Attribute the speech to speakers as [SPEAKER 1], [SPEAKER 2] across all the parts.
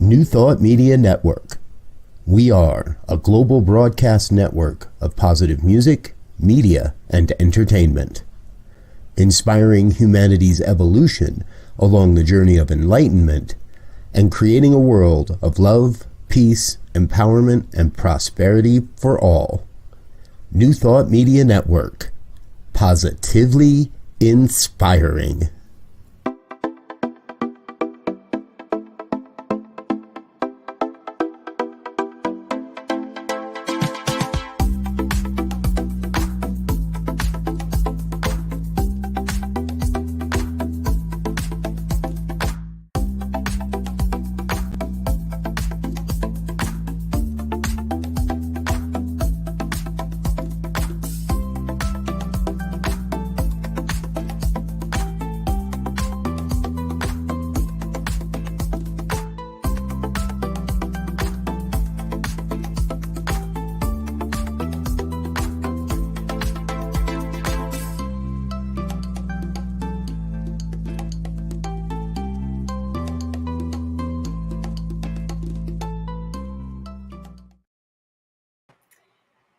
[SPEAKER 1] New Thought Media Network. We are a global broadcast network of positive music, media, and entertainment, inspiring humanity's evolution along the journey of enlightenment and creating a world of love, peace, empowerment, and prosperity for all. New Thought Media Network. Positively inspiring.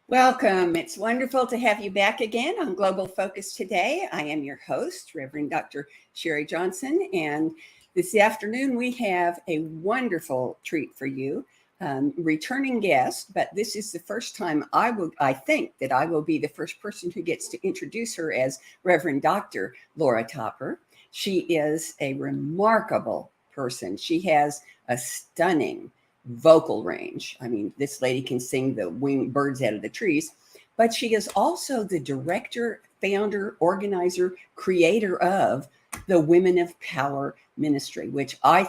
[SPEAKER 2] Welcome. It's wonderful to have you back again on Global Focus today. I am your host, Reverend Dr. Sharri Johnson, and this afternoon we have a wonderful treat for you. Returning guest, but this is the first time I think that I will be the first person who gets to introduce her as Reverend Dr. Laura Topper. She is a remarkable person. She has a stunning vocal range. I mean, this lady can sing the winged birds out of the trees, but she is also the director, founder, organizer, creator of the Women of Power Ministry, which I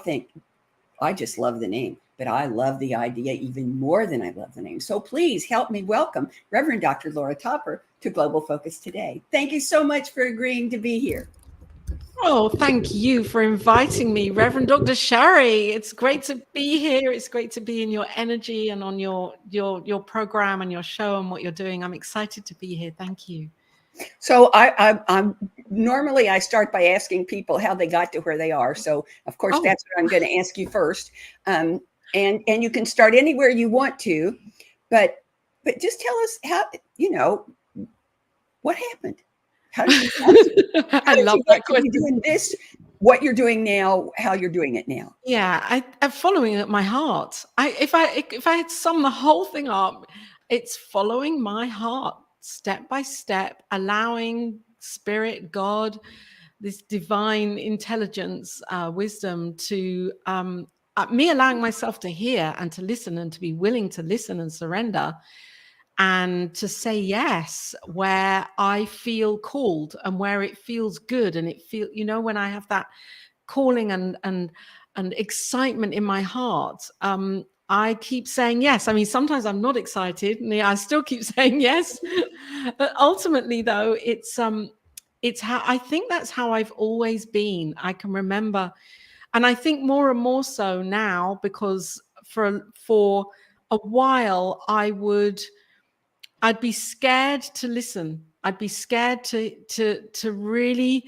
[SPEAKER 2] just love the name, but I love the idea even more than I love the name. So please help me welcome Reverend Dr. Laura Topper to Global Focus today. Thank you so much for agreeing to be here.
[SPEAKER 3] Oh, thank you for inviting me, Reverend Dr. Sharri. It's great to be here. It's great to be in your energy and on your program and your show and what you're doing. I'm excited to be here. Thank you.
[SPEAKER 2] So I'm normally I start by asking people how they got to where they are. So of course that's what I'm going to ask you first. And you can start anywhere you want to, but just tell us how, what happened. How did you get to be doing this, what you're doing now, how you're doing it now?
[SPEAKER 3] Yeah, I'm following my heart. If I had summed the whole thing up, it's following my heart step by step, allowing Spirit, God, this divine intelligence, wisdom to me allowing myself to hear and to listen and to be willing to listen and surrender. And to say yes where I feel called and where it feels good. And it feels, when I have that calling and excitement in my heart, I keep saying yes. I mean, sometimes I'm not excited and I still keep saying yes. But ultimately, though, it's how I think that's how I've always been. I can remember, and I think more and more so now, because for a while I'd be scared to listen. I'd be scared to really,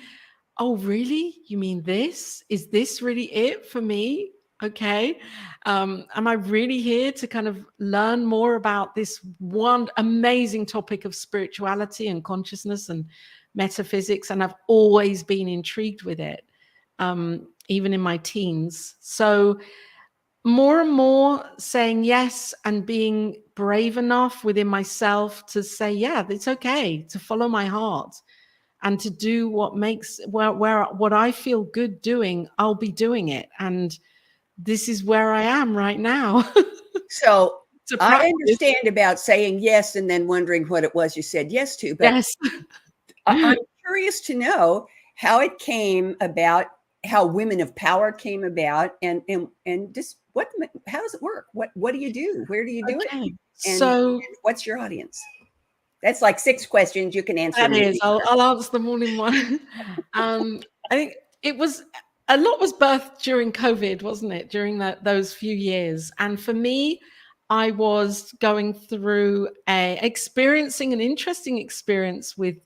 [SPEAKER 3] oh, really? You mean this? Is this really it for me? Okay. Am I really here to kind of learn more about this one amazing topic of spirituality and consciousness and metaphysics? And I've always been intrigued with it, even in my teens. So more and more saying yes and being brave enough within myself to say, yeah, it's okay to follow my heart and to do what makes what I feel good doing, I'll be doing it. And this is where I am right now.
[SPEAKER 2] So I understand about saying yes and then wondering what it was you said yes to, but
[SPEAKER 3] yes.
[SPEAKER 2] I'm curious to know how it came about, how Women of Power came about, and just how does it work? What do you do? Where do you do it? And what's your audience? That's like 6 questions you can answer.
[SPEAKER 3] That is, I'll answer them all in one. I think a lot was birthed during COVID, wasn't it? During those few years. And for me, I was going through experiencing an interesting experience with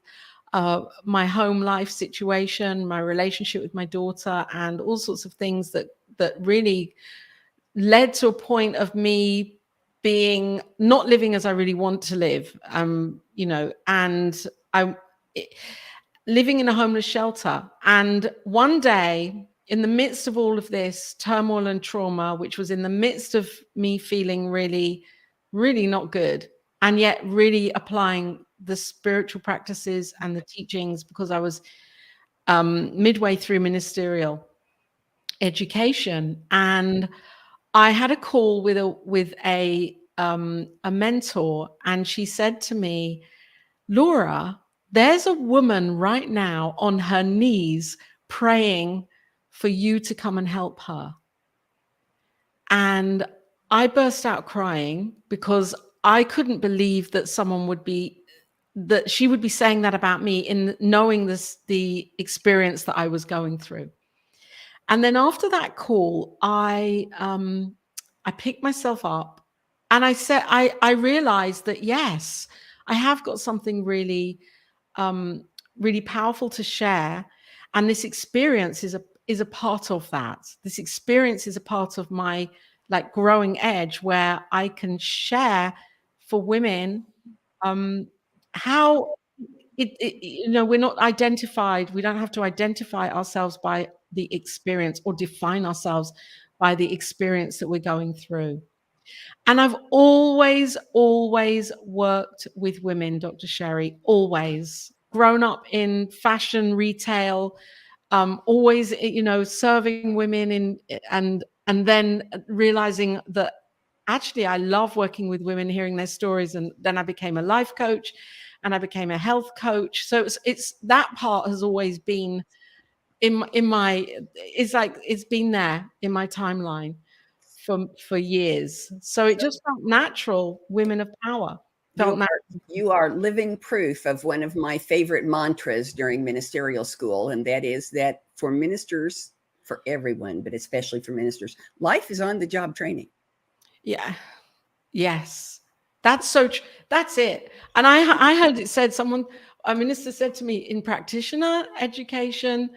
[SPEAKER 3] my home life situation, my relationship with my daughter, and all sorts of things that really led to a point of me being not living as I really want to live, you know, and living in a homeless shelter. And one day, in the midst of all of this turmoil and trauma, which was in the midst of me feeling really, really not good, and yet really applying the spiritual practices and the teachings, because I was midway through ministerial education, and I had a call with a mentor, and she said to me, Laura, there's a woman right now on her knees praying for you to come and help her. And I burst out crying because I couldn't believe that she would be saying that about me, in knowing the experience that I was going through. And then after that call, I picked myself up, and I realized that, yes, I have got something really, really powerful to share. And this experience is a part of that. This experience is a part of my like growing edge, where I can share for women how you know, we're not identified. We don't have to identify ourselves by the experience or define ourselves by the experience that we're going through. And I've always worked with women, Dr. Sharri, always grown up in fashion retail, always, you know, serving women and then realizing that actually I love working with women, hearing their stories. And then I became a life coach, and I became a health coach. So it's that part has always been in my, it's like it's been there in my timeline for years. So it just felt natural. Women of power felt natural.
[SPEAKER 2] You are living proof of one of my favorite mantras during ministerial school, and that is that for ministers, for everyone, but especially for ministers, life is on the job training.
[SPEAKER 3] Yeah. Yes. That's so true. That's it. And I heard it said, a minister said to me, in practitioner education,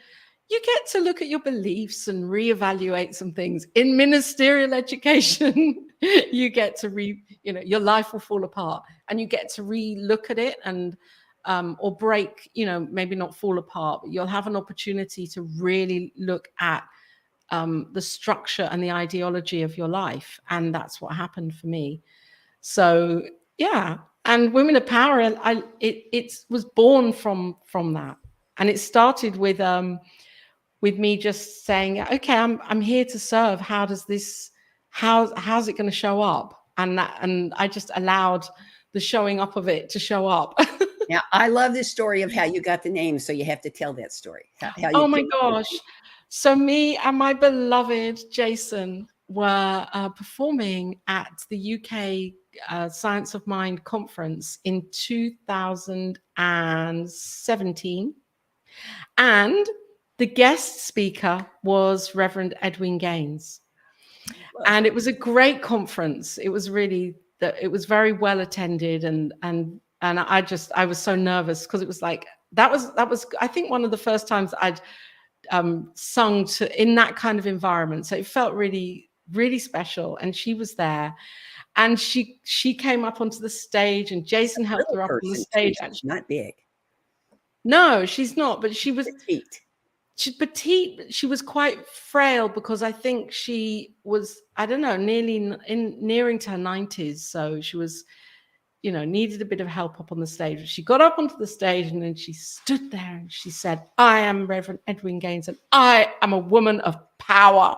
[SPEAKER 3] you get to look at your beliefs and reevaluate some things. In ministerial education, you get to you know, your life will fall apart, and you get to re-look at it and or break, you know, maybe not fall apart, but you'll have an opportunity to really look at the structure and the ideology of your life. And that's what happened for me. So yeah, and Women of Power, it was born from that, and it started with me just saying, okay, I'm here to serve. How's it going to show up? And I just allowed the showing up of it to show up.
[SPEAKER 2] Now, I love this story of how you got the name, so you have to tell that story.
[SPEAKER 3] Oh my gosh. So me and my beloved Jason were performing at the UK Science of Mind conference in 2017. And the guest speaker was Reverend Edwin Gaines. And it was a great conference. It was really, it was very well attended. And I was so nervous, because it was like, that was, I think, one of the first times I'd sung in that kind of environment. So it felt really, really special. And she was there, and she came up onto the stage, and Jason helped her up on the stage.
[SPEAKER 2] She's not big.
[SPEAKER 3] No, she's not, but she was
[SPEAKER 2] petite.
[SPEAKER 3] She's petite. She was quite frail, because I think she was, I don't know, nearing to her 90s. So she was, you know, needed a bit of help up on the stage. She got up onto the stage, and then she stood there and she said, I am Reverend Edwin Gaines, and I am a woman of power.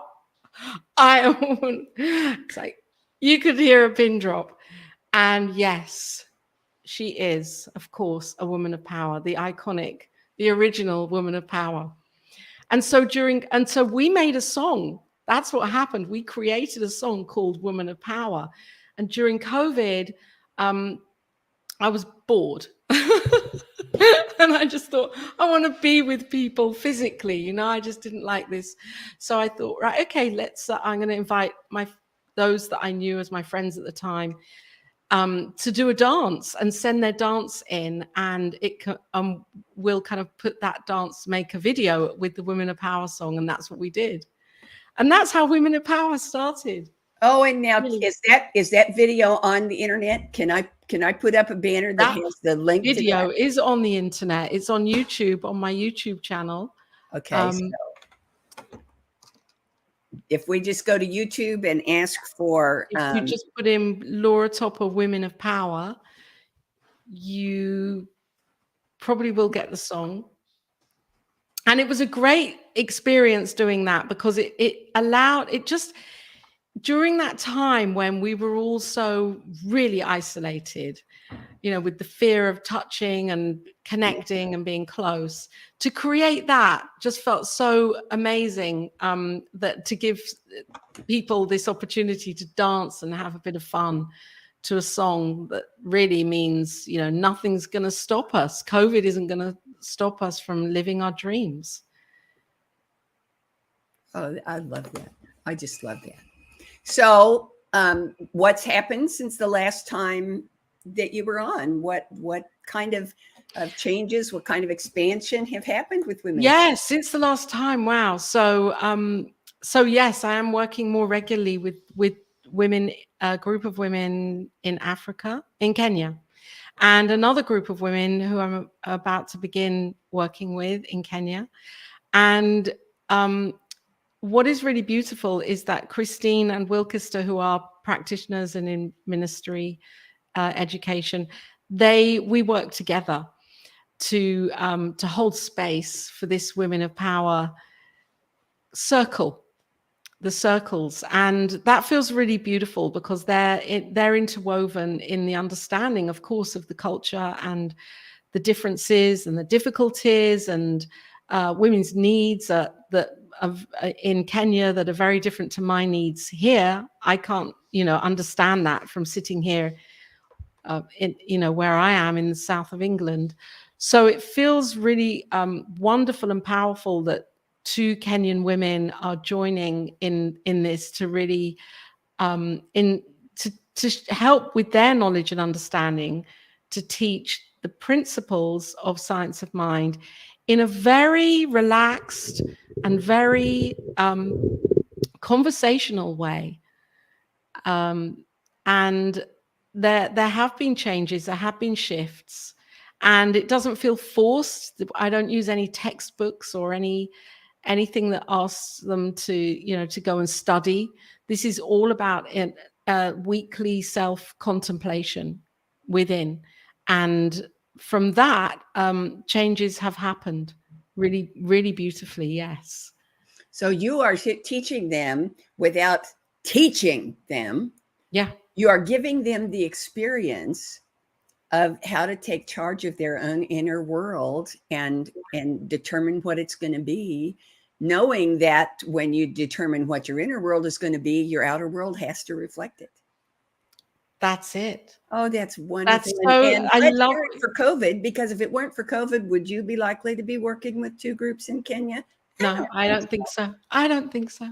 [SPEAKER 3] I am a woman. It's like, you could hear a pin drop. And yes, she is, of course, a woman of power, the iconic, the original woman of power. And so we made a song. That's what happened. We created a song called Woman of Power. And during COVID, I was bored. And I just thought, I want to be with people physically. You know, I just didn't like this. So I thought, right, okay, I'm going to invite those that I knew as my friends at the time to do a dance and send their dance in. And we'll kind of put that dance, make a video with the Women of Power song. And that's what we did. And that's how Women of Power started.
[SPEAKER 2] Oh, and now
[SPEAKER 3] Really.
[SPEAKER 2] is that video on the internet? Can I put up a banner that
[SPEAKER 3] That
[SPEAKER 2] has the link to
[SPEAKER 3] video
[SPEAKER 2] that?
[SPEAKER 3] is on the internet. It's on YouTube, on my YouTube channel.
[SPEAKER 2] Okay, so
[SPEAKER 3] Um,
[SPEAKER 2] if we just go to YouTube and ask for
[SPEAKER 3] if you just put in Laura Topper Women of Power, you probably will get the song. And it was a great experience doing that, because it allowed, it just, during that time when we were all so really isolated, you know, with the fear of touching and connecting and being close, to create that just felt so amazing, that to give people this opportunity to dance and have a bit of fun to a song that really means, you know, nothing's going to stop us. COVID isn't going to stop us from living our dreams.
[SPEAKER 2] Oh, I love that. I just love that. So, what's happened since the last time that you were on? What kind of changes, what kind of expansion have happened with women?
[SPEAKER 3] Yes, since the last time. Wow. So, so yes, I am working more regularly with women, a group of women in Africa, in Kenya, and another group of women who I'm about to begin working with in Kenya. And what is really beautiful is that Christine and Wilkester, who are practitioners and in ministry education, we work together to hold space for this Women of Power circle, the circles, and that feels really beautiful, because they're interwoven in the understanding, of course, of the culture and the differences and the difficulties and women's needs in Kenya that are very different to my needs here. I can't, understand that from sitting here, where I am in the south of England. So it feels really wonderful and powerful that two Kenyan women are joining in this to really to help with their knowledge and understanding, to teach the principles of science of mind in a very relaxed and very conversational way. And there have been changes, there have been shifts, and it doesn't feel forced. I don't use any textbooks or anything that asks them to go and study. This is all about weekly self-contemplation within. And from that, changes have happened really, really beautifully. Yes.
[SPEAKER 2] So you are teaching them without teaching them.
[SPEAKER 3] Yeah.
[SPEAKER 2] You are giving them the experience of how to take charge of their own inner world and determine what it's going to be, knowing that when you determine what your inner world is going to be, your outer world has to reflect it.
[SPEAKER 3] That's it.
[SPEAKER 2] Oh, that's wonderful.
[SPEAKER 3] That's so,
[SPEAKER 2] and
[SPEAKER 3] I
[SPEAKER 2] let's
[SPEAKER 3] love
[SPEAKER 2] hear it for COVID, because if it weren't for COVID, would you be likely to be working with two groups in Kenya?
[SPEAKER 3] No, I don't think so. I don't think so.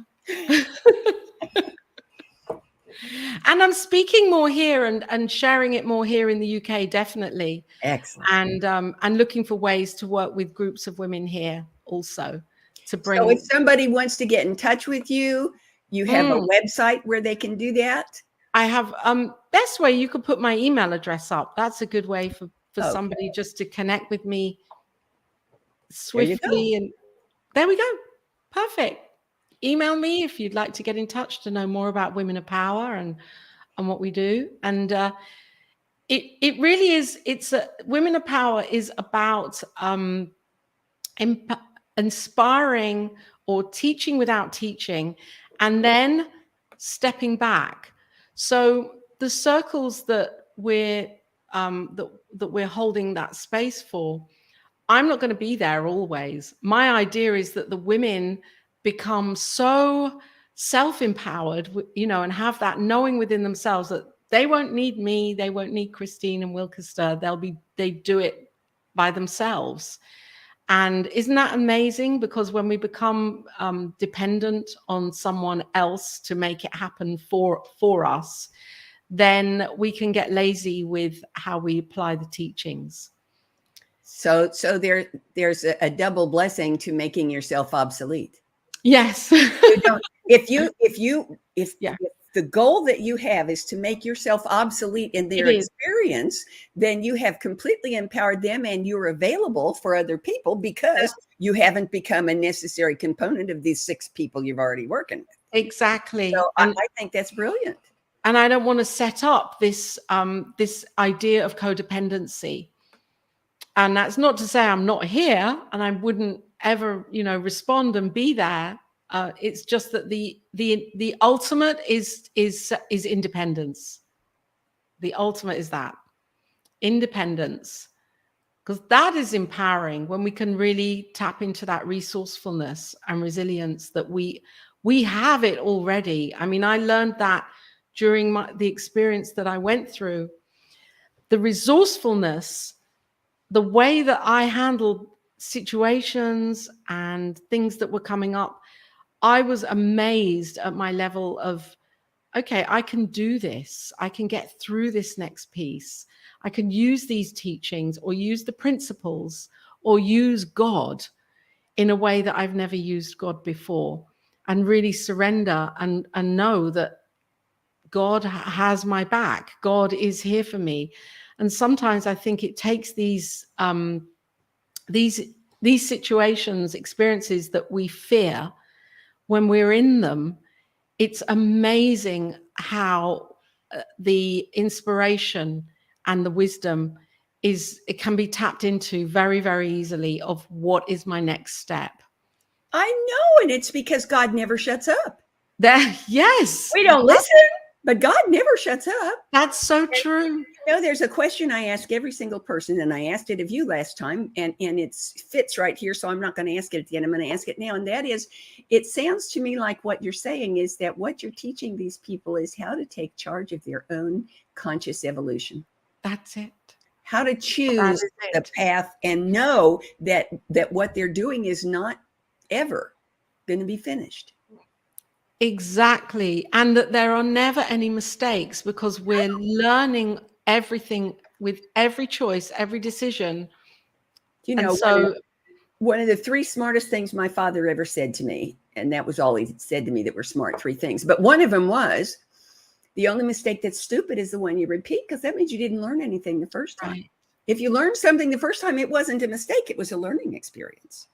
[SPEAKER 3] And I'm speaking more here and sharing it more here in the UK, definitely.
[SPEAKER 2] Excellent.
[SPEAKER 3] And looking for ways to work with groups of women here also to bring.
[SPEAKER 2] So if somebody wants to get in touch with you, you have a website where they can do that?
[SPEAKER 3] I have, best way, you could put my email address up. That's a good way for somebody just to connect with me swiftly. And there we go. Perfect. Email me if you'd like to get in touch to know more about Women of Power and what we do. And it really is, Women of Power is about inspiring or teaching without teaching, and then stepping back. So the circles that we're holding that space for, I'm not going to be there always. My idea is that the women become so self-empowered, and have that knowing within themselves that they won't need me, they won't need Christine and Wilkester. They do it by themselves. And isn't that amazing? Because when we become dependent on someone else to make it happen for us, then we can get lazy with how we apply the teachings.
[SPEAKER 2] So there's a double blessing to making yourself obsolete.
[SPEAKER 3] Yes.
[SPEAKER 2] If the goal that you have is to make yourself obsolete in their
[SPEAKER 3] It is.
[SPEAKER 2] experience, then you have completely empowered them and you're available for other people because you haven't become a necessary component of these 6 people you've already working with.
[SPEAKER 3] Exactly.
[SPEAKER 2] So I think that's brilliant.
[SPEAKER 3] And I don't want to set up this this idea of codependency. And that's not to say I'm not here and I wouldn't ever, respond and be there. It's just that the ultimate is independence. The ultimate is that independence, because that is empowering when we can really tap into that resourcefulness and resilience that we have it already. I mean, I learned that during the experience that I went through. The resourcefulness, the way that I handled situations and things that were coming up, I was amazed at my level of, okay, I can do this. I can get through this next piece. I can use these teachings or use the principles or use God in a way that I've never used God before, and really surrender and know that God has my back. God is here for me. And sometimes I think it takes these situations, experiences that we fear, when we're in them, it's amazing how the inspiration and the wisdom it can be tapped into very, very easily of what is my next step.
[SPEAKER 2] I know, and it's because God never shuts up.
[SPEAKER 3] Yes.
[SPEAKER 2] We don't listen, but God never shuts up.
[SPEAKER 3] That's so true.
[SPEAKER 2] There's a question I ask every single person, and I asked it of you last time, and it fits right here, so I'm not going to ask it at the end. I'm going to ask it now, and that is, it sounds to me like what you're saying is that what you're teaching these people is how to take charge of their own conscious evolution.
[SPEAKER 3] That's it.
[SPEAKER 2] How to choose the path and know that what they're doing is not ever going to be finished.
[SPEAKER 3] Exactly. And that there are never any mistakes, because we're learning everything with every choice, every decision.
[SPEAKER 2] So one of the 3 smartest things my father ever said to me, and that was all he said to me that were smart, 3 things, but one of them was, the only mistake that's stupid is the one you repeat, because that means you didn't learn anything the first time. Right. If you learned something the first time, it wasn't a mistake, it was a learning experience.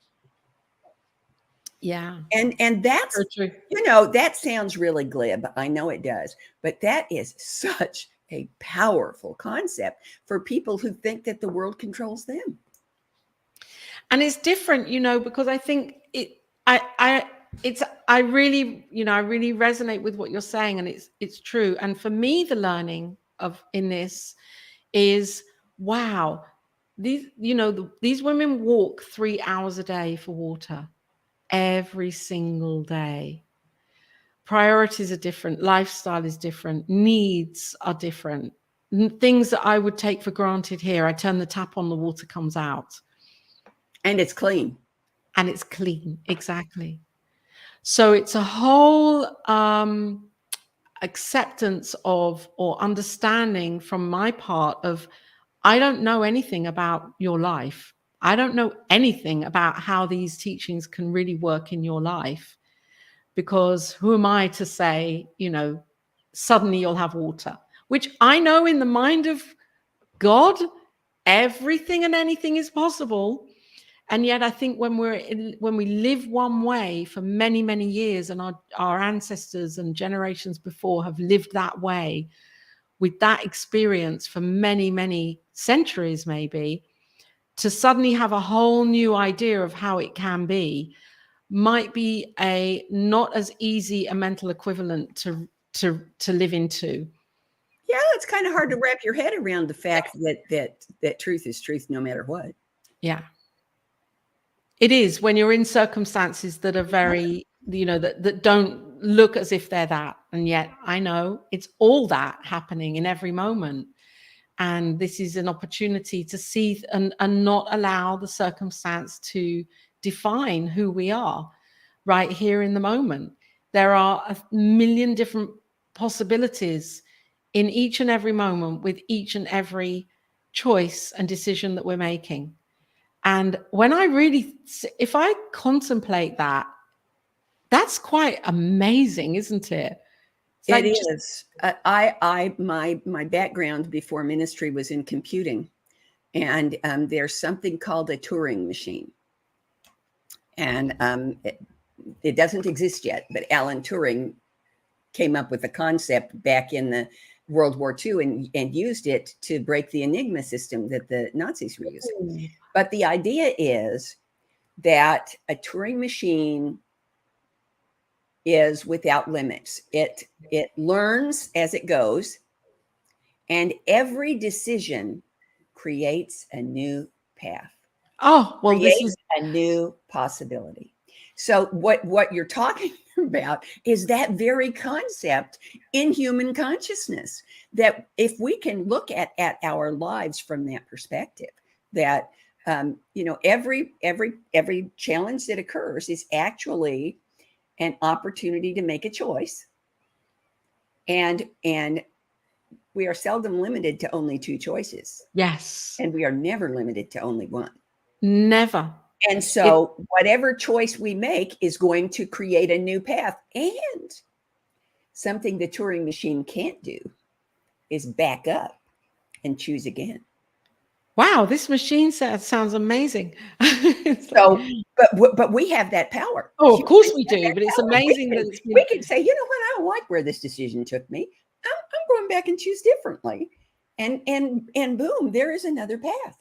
[SPEAKER 3] Yeah.
[SPEAKER 2] And that's, that sounds really glib. I know it does, but that is such a powerful concept for people who think that the world controls them.
[SPEAKER 3] And it's different, because I think I really resonate with what you're saying, and it's true. And for me, the learning in this is, wow, these women walk 3 hours a day for water every single day. Priorities are different, lifestyle is different, needs are different. Things that I would take for granted here, I turn the tap on, the water comes out.
[SPEAKER 2] And it's clean.
[SPEAKER 3] And it's clean, exactly. So it's a whole acceptance of, or understanding from my part of, I don't know anything about your life. I don't know anything about how these teachings can really work in your life, because who am I to say, suddenly you'll have water, which I know in the mind of God, everything and anything is possible. And yet I think when we live one way for many, many years, and our ancestors and generations before have lived that way with that experience for many, many centuries, maybe, to suddenly have a whole new idea of how it can be might be a not as easy a mental equivalent to live into.
[SPEAKER 2] Yeah, it's kind of hard to wrap your head around the fact that truth is truth no matter what.
[SPEAKER 3] Yeah. It is, when you're in circumstances that are very, that don't look as if they're that. And yet I know it's all that happening in every moment. And this is an opportunity to see and not allow the circumstance to define who we are right here in the moment. There are a million different possibilities in each and every moment with each and every choice and decision that we're making. And when if I contemplate that, that's quite amazing, isn't it? It's like
[SPEAKER 2] It is. My background before ministry was in computing, and there's something called a Turing machine, and it doesn't exist yet. But Alan Turing came up with the concept back in the World War II and used it to break the Enigma system that the Nazis were using. But the idea is that a Turing machine is without limits. It learns as it goes, and every decision creates a new path.
[SPEAKER 3] Oh, well, this
[SPEAKER 2] Creates
[SPEAKER 3] is
[SPEAKER 2] a new possibility. So what you're talking about is that very concept in human consciousness, that if we can look at our lives from that perspective, that every challenge that occurs is actually an opportunity to make a choice, and we are seldom limited to only two choices,
[SPEAKER 3] yes,
[SPEAKER 2] and we are never limited to only one.
[SPEAKER 3] never.
[SPEAKER 2] And so whatever choice we make is going to create a new path. And something the Turing machine can't do is back up and choose again.
[SPEAKER 3] Wow, this machine sounds amazing.
[SPEAKER 2] So, but we have that power.
[SPEAKER 3] Oh, of course we do, but it's amazing that
[SPEAKER 2] we can say, you know what, I don't like where this decision took me. I'm going back and choose differently. And boom, there is another path.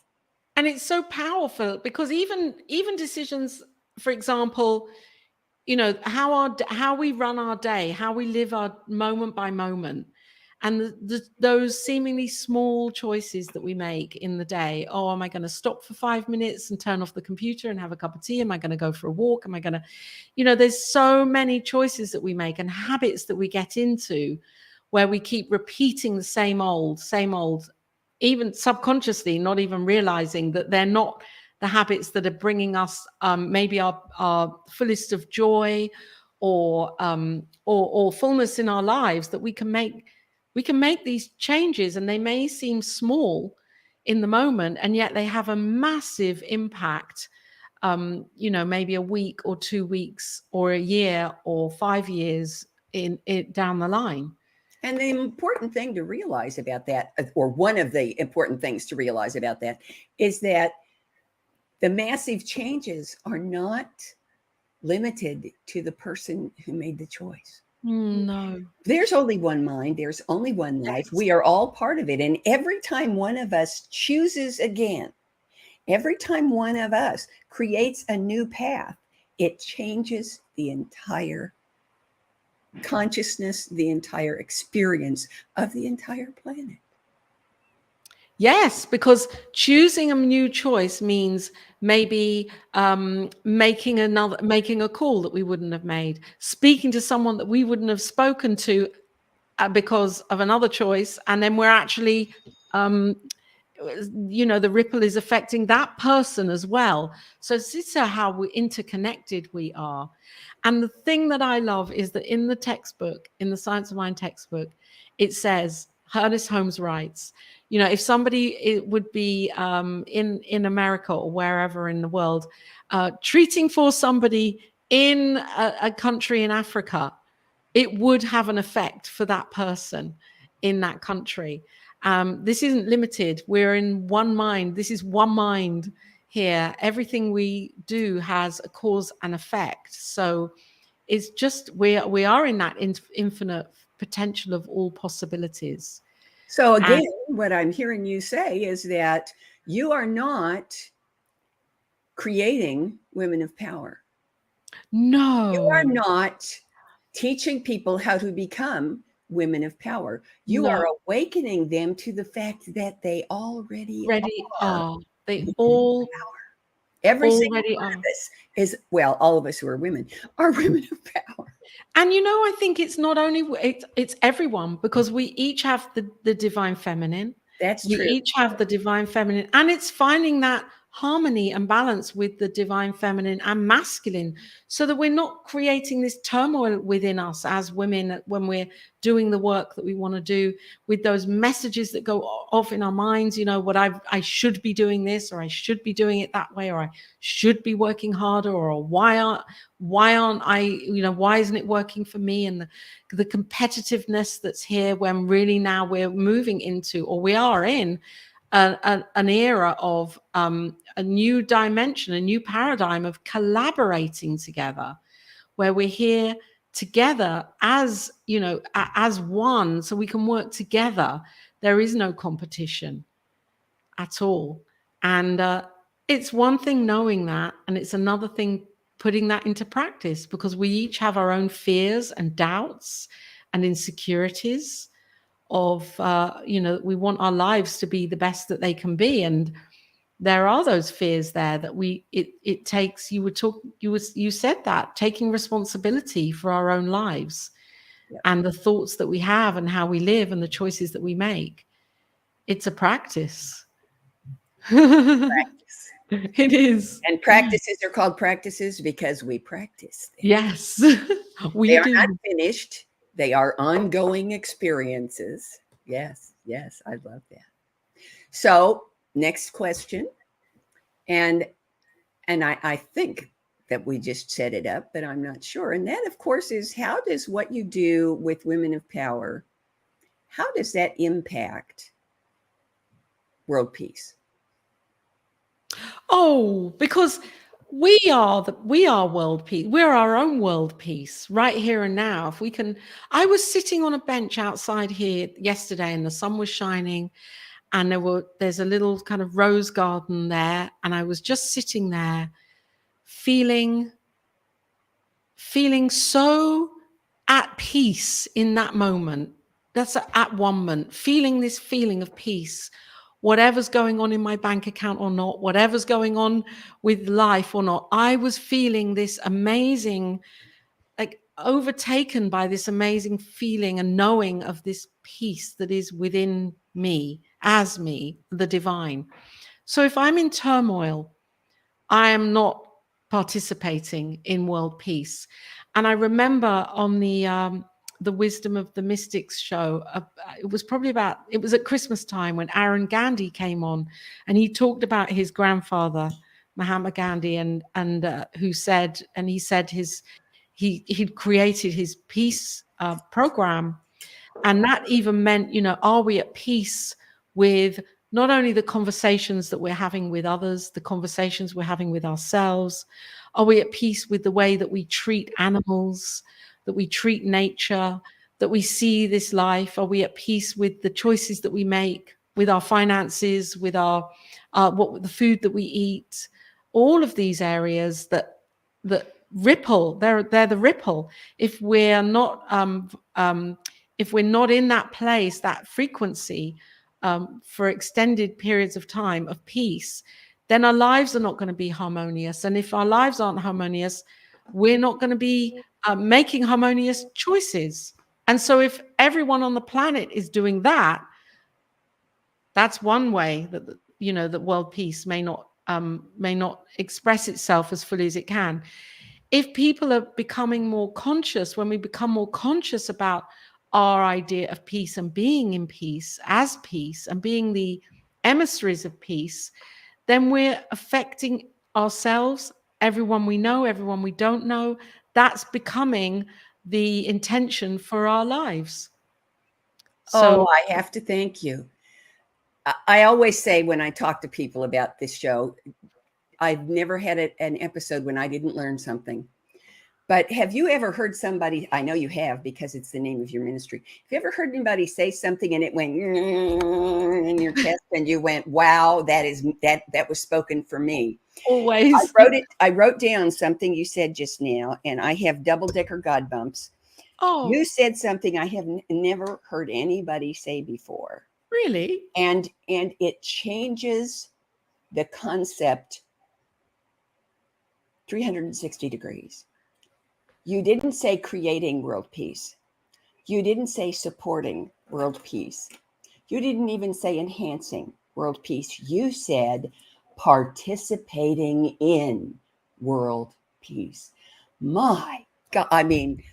[SPEAKER 3] And it's so powerful because even decisions, for example, how we run our day, how we live our moment by moment, and those seemingly small choices that we make in the day. Oh, am I going to stop for 5 minutes and turn off the computer and have a cup of tea? Am I going to go for a walk? Am I going to, there's so many choices that we make and habits that we get into where we keep repeating the same old, even subconsciously, not even realizing that they're not the habits that are bringing us maybe our fullest of joy or fullness in our lives, that we can make these changes, and they may seem small in the moment, and yet they have a massive impact, maybe a week or 2 weeks or a year or 5 years in down the line.
[SPEAKER 2] And the important thing to realize about that, or one of the important things to realize about that, is that the massive changes are not limited to the person who made the choice.
[SPEAKER 3] No.
[SPEAKER 2] There's only one mind. There's only one life. We are all part of it. And every time one of us chooses again, every time one of us creates a new path, it changes the entire consciousness, the entire experience of the entire planet.
[SPEAKER 3] Yes, because choosing a new choice means maybe making a call that we wouldn't have made, speaking to someone that we wouldn't have spoken to because of another choice, and then we're actually the ripple is affecting that person as well. So this is how interconnected we are. And the thing that I love is that in the textbook, in the Science of Mind textbook, it says, Ernest Holmes writes, if somebody would be in America or wherever in the world, treating for somebody in a country in Africa, it would have an effect for that person in that country. This isn't limited. We're in one mind. This is one mind here. Everything we do has a cause and effect. So it's just we are in that infinite potential of all possibilities.
[SPEAKER 2] So again, what I'm hearing you say is that you are not creating women of power.
[SPEAKER 3] No.
[SPEAKER 2] You are not teaching people how to become women of power. You are awakening them to the fact that they already are.
[SPEAKER 3] They all
[SPEAKER 2] power. Every single one of us is, well, all of us who are women are women of power.
[SPEAKER 3] And I think it's not only it's everyone, because we each have the divine feminine.
[SPEAKER 2] That's
[SPEAKER 3] we
[SPEAKER 2] true.
[SPEAKER 3] Each have the divine feminine, and it's finding that harmony and balance with the divine feminine and masculine, so that we're not creating this turmoil within us as women when we're doing the work that we want to do, with those messages that go off in our minds, what I should be doing this, or I should be doing it that way, or I should be working harder, or why aren't I, why isn't it working for me? And the competitiveness that's here, when really now we're moving into, or we are in an era of a new dimension, a new paradigm of collaborating together, where we're here together as as one, so we can work together. There is no competition at all. And it's one thing knowing that, and it's another thing putting that into practice, because we each have our own fears and doubts and insecurities of we want our lives to be the best that they can be. And there are those fears there that it takes, you said that, taking responsibility for our own lives.
[SPEAKER 2] Yep.
[SPEAKER 3] And the thoughts that we have and how we live and the choices that we make. It's a practice.
[SPEAKER 2] Practice.
[SPEAKER 3] It is.
[SPEAKER 2] And practices are called practices because we practice them.
[SPEAKER 3] Yes.
[SPEAKER 2] They are not finished. They are ongoing experiences. Yes, I love that. So next question. And I think that we just set it up, but I'm not sure. And that, of course, is, how does what you do with women of power, how does that impact world peace?
[SPEAKER 3] Oh, because we are world peace. We're our own world peace right here and now. If we can, I was sitting on a bench outside here yesterday, and the sun was shining, and there's a little kind of rose garden there, and I was just sitting there feeling so at peace in that moment. That's at one moment, feeling this feeling of peace. Whatever's going on in my bank account or not, whatever's going on with life or not, I was feeling this amazing, like overtaken by this amazing feeling and knowing of this peace that is within me, as me, the divine. So if I'm in turmoil, I am not participating in world peace. And I remember on the Wisdom of the Mystics show, it was at Christmas time, when Aaron Gandhi came on, and he talked about his grandfather, Mahatma Gandhi, and he said he'd created his peace program. And that even meant, are we at peace with not only the conversations that we're having with others, the conversations we're having with ourselves? Are we at peace with the way that we treat animals, that we treat nature, that we see this life? Are we at peace with the choices that we make, with our finances, with our the food that we eat? All of these areas that ripple, they're the ripple. If we're not in that place, that frequency, for extended periods of time of peace, then our lives are not going to be harmonious. And if our lives aren't harmonious, we're not going to be making harmonious choices. And so if everyone on the planet is doing that, that's one way that that world peace may not express itself as fully as it can. If people are becoming more conscious, when we become more conscious about our idea of peace and being in peace as peace and being the emissaries of peace, then we're affecting ourselves, everyone we know, everyone we don't know. That's becoming the intention for our lives. So
[SPEAKER 2] I have to thank you. I always say, when I talk to people about this show, I've never had an episode when I didn't learn something. But have you ever heard somebody, I know you have because it's the name of your ministry, have you ever heard anybody say something and it went in your chest and you went, wow, that was spoken for me?
[SPEAKER 3] Always.
[SPEAKER 2] I wrote down something you said just now, and I have double-decker God bumps.
[SPEAKER 3] Oh,
[SPEAKER 2] you said something I have never heard anybody say before.
[SPEAKER 3] Really?
[SPEAKER 2] And it changes the concept 360 degrees. You didn't say creating world peace. You didn't say supporting world peace. You didn't even say enhancing world peace. You said participating in world peace. My God, I mean,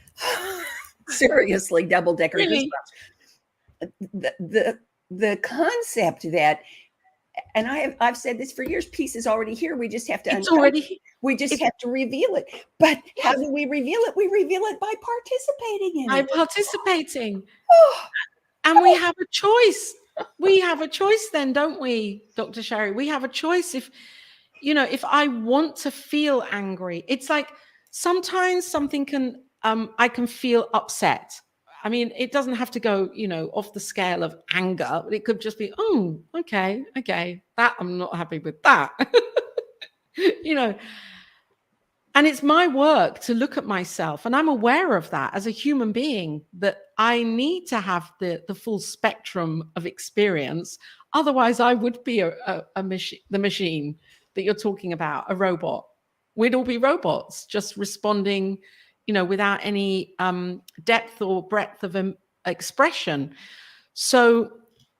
[SPEAKER 2] seriously, double-decker
[SPEAKER 3] Really?
[SPEAKER 2] goosebumps. The concept that, and I've said this for years, peace is already here. We just have to
[SPEAKER 3] It's already,
[SPEAKER 2] we just
[SPEAKER 3] it's
[SPEAKER 2] have to reveal it. But how
[SPEAKER 3] yes,
[SPEAKER 2] do we reveal it? We reveal it by participating in
[SPEAKER 3] by
[SPEAKER 2] it.
[SPEAKER 3] participating.
[SPEAKER 2] Oh,
[SPEAKER 3] And we have a choice. We have a choice then, don't we, Dr. Sharri? We have a choice. If, if I want to feel angry, it's like sometimes something can, I can feel upset. I mean, it doesn't have to go, off the scale of anger. It could just be, oh, okay, that I'm not happy with that. you know, and it's my work to look at myself, and I'm aware of that as a human being, that I need to have the full spectrum of experience. Otherwise, I would be a machine, the machine that you're talking about, a robot. We'd all be robots, just responding, without any depth or breadth of expression. So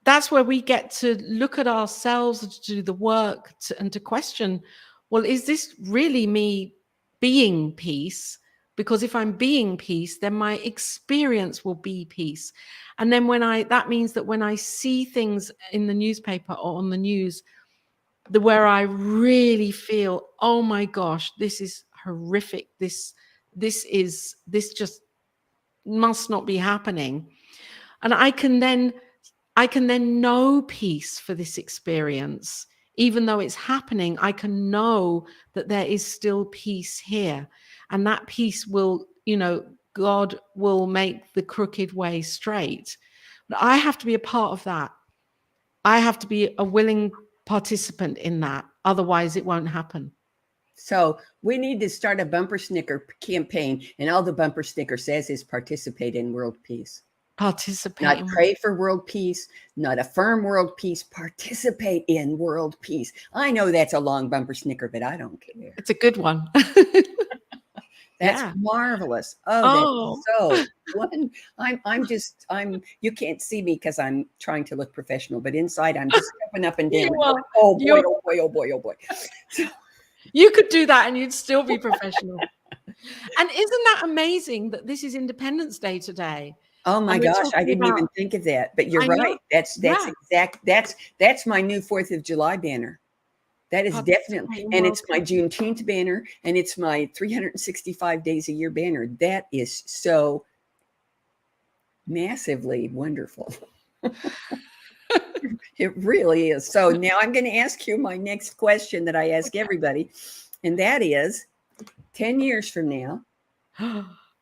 [SPEAKER 3] that's where we get to look at ourselves, to do the work, and to question, well, is this really me being peace? Because if I'm being peace, then my experience will be peace. And then that means that when I see things in the newspaper or on the news, where I really feel, oh my gosh, this is horrific. This just must not be happening. And I can then know peace for this experience. Even though it's happening, I can know that there is still peace here. And that peace will, God will make the crooked way straight. But I have to be a part of that. I have to be a willing participant in that. Otherwise, it won't happen.
[SPEAKER 2] So we need to start a bumper sticker campaign. And all the bumper sticker says is participate in world peace.
[SPEAKER 3] Participate.
[SPEAKER 2] Not pray for world peace, not affirm world peace, participate in world peace. I know that's a long bumper sticker, but I don't care.
[SPEAKER 3] It's a good one.
[SPEAKER 2] That's marvelous. Oh, that's so fun. You can't see me because I'm trying to look professional, but inside I'm just stepping up and down. Going, oh boy, oh boy, oh boy, oh boy. So,
[SPEAKER 3] you could do that and you'd still be professional. And isn't that amazing that this is Independence Day today?
[SPEAKER 2] Oh my gosh, I didn't even think of that. But you're right. That's my new 4th of July banner. That is definitely, and it's my Juneteenth banner, and it's my 365 days a year banner. That is so massively wonderful. It really is. So now I'm going to ask you my next question that I ask everybody, and that is 10 years from now,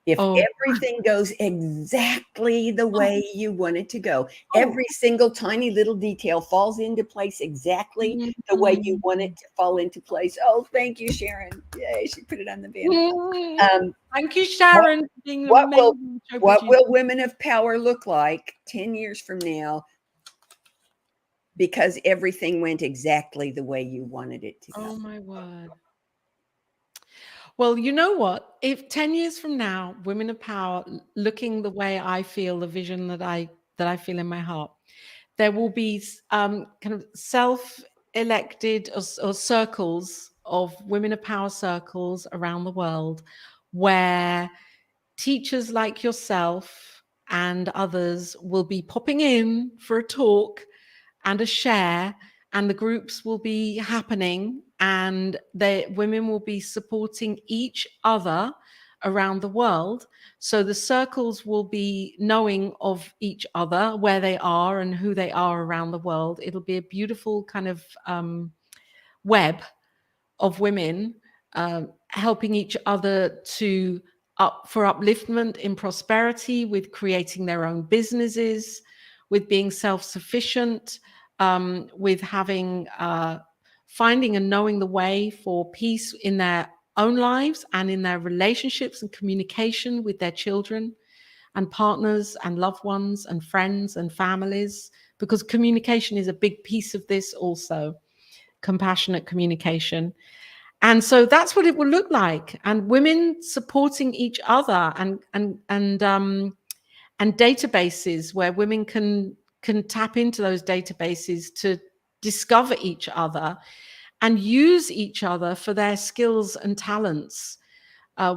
[SPEAKER 2] if everything goes exactly the way you want it to go, every single tiny little detail falls into place exactly the way you want it to fall into place. Oh, thank you, Sharon. Yay, she put it on the banner.
[SPEAKER 3] Thank you, Sharon.
[SPEAKER 2] What will women of power look like 10 years from now? Because everything went exactly the way you wanted it to go.
[SPEAKER 3] Oh, my word. Well, you know what? If 10 years from now, women of power looking the way I feel, the vision that I feel in my heart, there will be kind of self-elected or circles of women of power circles around the world, where teachers like yourself and others will be popping in for a talk and a share, and the groups will be happening, and the women will be supporting each other around the world. So the circles will be knowing of each other, where they are and who they are around the world. It'll be a beautiful kind of web of women helping each other for upliftment in prosperity, with creating their own businesses, with being self-sufficient, with having finding and knowing the way for peace in their own lives and in their relationships and communication with their children and partners and loved ones and friends and families, because communication is a big piece of this also, compassionate communication. And so that's what it will look like, and women supporting each other, and databases where women can tap into those databases to discover each other and use each other for their skills and talents,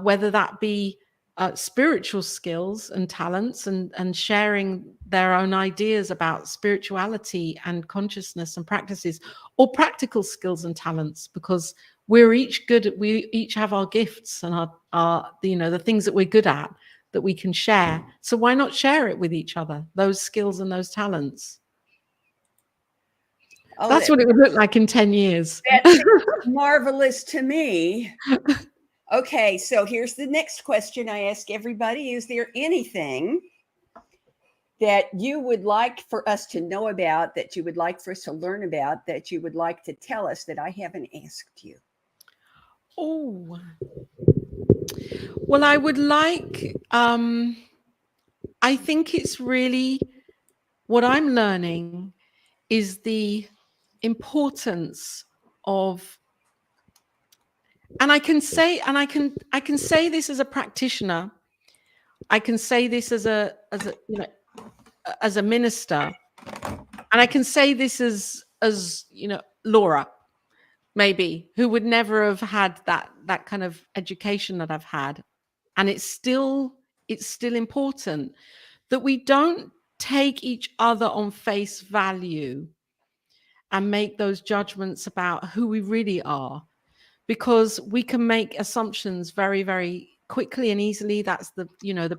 [SPEAKER 3] whether that be spiritual skills and talents, and sharing their own ideas about spirituality and consciousness and practices, or practical skills and talents, because we're each good. We each have our gifts and our the things that we're good at that we can share. So why not share it with each other, those skills and those talents?
[SPEAKER 2] Oh,
[SPEAKER 3] That's what it would look like in 10 years.
[SPEAKER 2] That's marvelous to me. Okay, so here's the next question I ask everybody. Is there anything that you would like for us to know about, that you would like for us to learn about, that you would like to tell us that I haven't asked you?
[SPEAKER 3] Oh, well, I would like, I think it's really, what I'm learning is the importance of, and I can say this as a practitioner, I can say this as a minister, and I can say this as Laura, maybe, who would never have had that kind of education that I've had. And it's still important that we don't take each other on face value and make those judgments about who we really are, because we can make assumptions very, very quickly and easily. That's the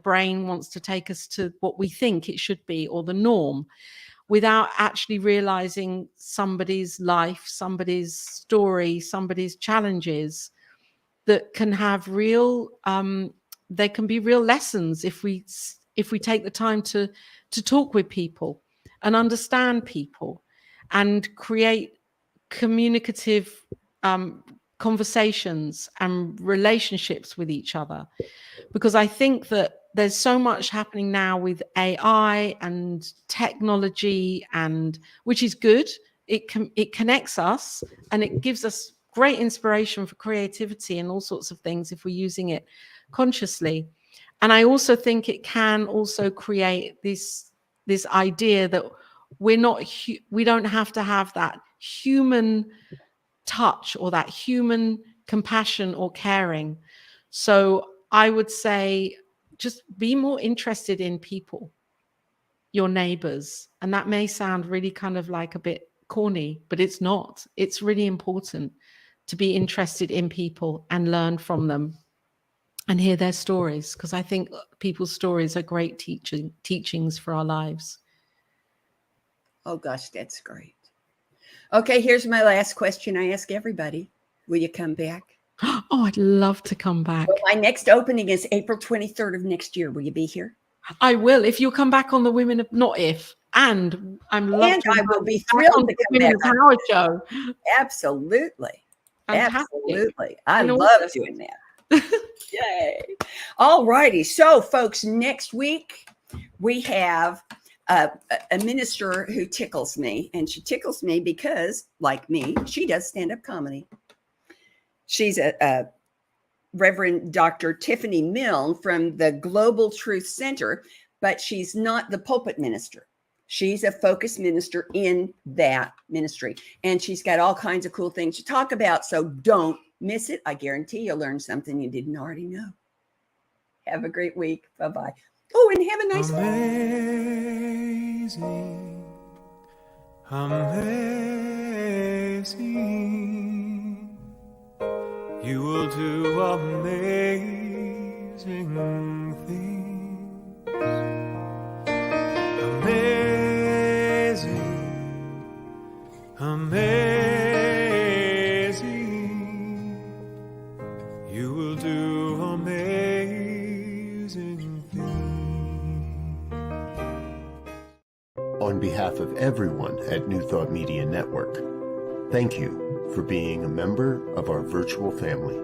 [SPEAKER 3] brain wants to take us to what we think it should be, or the norm, without actually realizing somebody's life, somebody's story, somebody's challenges that can have real, they can be real lessons if we take the time to talk with people and understand people and create communicative conversations and relationships with each other. Because I think that there's so much happening now with AI and technology, and which is good. It connects us and it gives us great inspiration for creativity and all sorts of things if we're using it consciously. And I also think it can also create this idea that we don't have to have that human touch or that human compassion or caring. So I would say, just be more interested in people, your neighbors. And that may sound really kind of like a bit corny, but it's not. It's really important to be interested in people and learn from them and hear their stories, because I think people's stories are great teachings for our lives.
[SPEAKER 2] Oh gosh, that's great. Okay, here's my last question I ask everybody. Will you come back?
[SPEAKER 3] Oh, I'd love to come back.
[SPEAKER 2] Well, my next opening is April 23rd of next year. Will you be here?
[SPEAKER 3] I will, if you'll come back on the Women of, not if, and I'm loving.
[SPEAKER 2] And I will be thrilled to come back
[SPEAKER 3] on the show.
[SPEAKER 2] Absolutely.
[SPEAKER 3] Fantastic.
[SPEAKER 2] Absolutely. I love doing that. Yay. All righty. So, folks, next week we have a minister who tickles me, and she tickles me because, like me, she does stand-up comedy. She's a Reverend Dr. Tiffany Milne from the Global Truth Center, but she's not the pulpit minister. She's a focused minister in that ministry, and she's got all kinds of cool things to talk about. So don't miss it. I guarantee you'll learn something you didn't already know. Have a great week. Bye-bye. Oh, and have a nice
[SPEAKER 4] Amazing, amazing, you will do amazing things. Amazing, amazing, you will do amazing things.
[SPEAKER 1] On behalf of everyone at New Thought Media Network, thank you for being a member of our virtual family.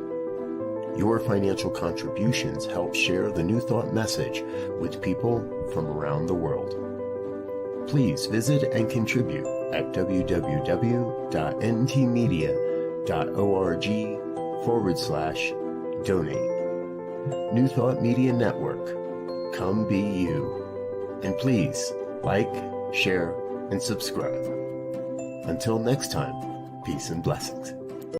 [SPEAKER 1] Your financial contributions help share the New Thought message with people from around the world. Please visit and contribute at www.ntmedia.org/donate. New Thought Media Network, come be you. And please like, share, and subscribe. Until next time, peace and blessings.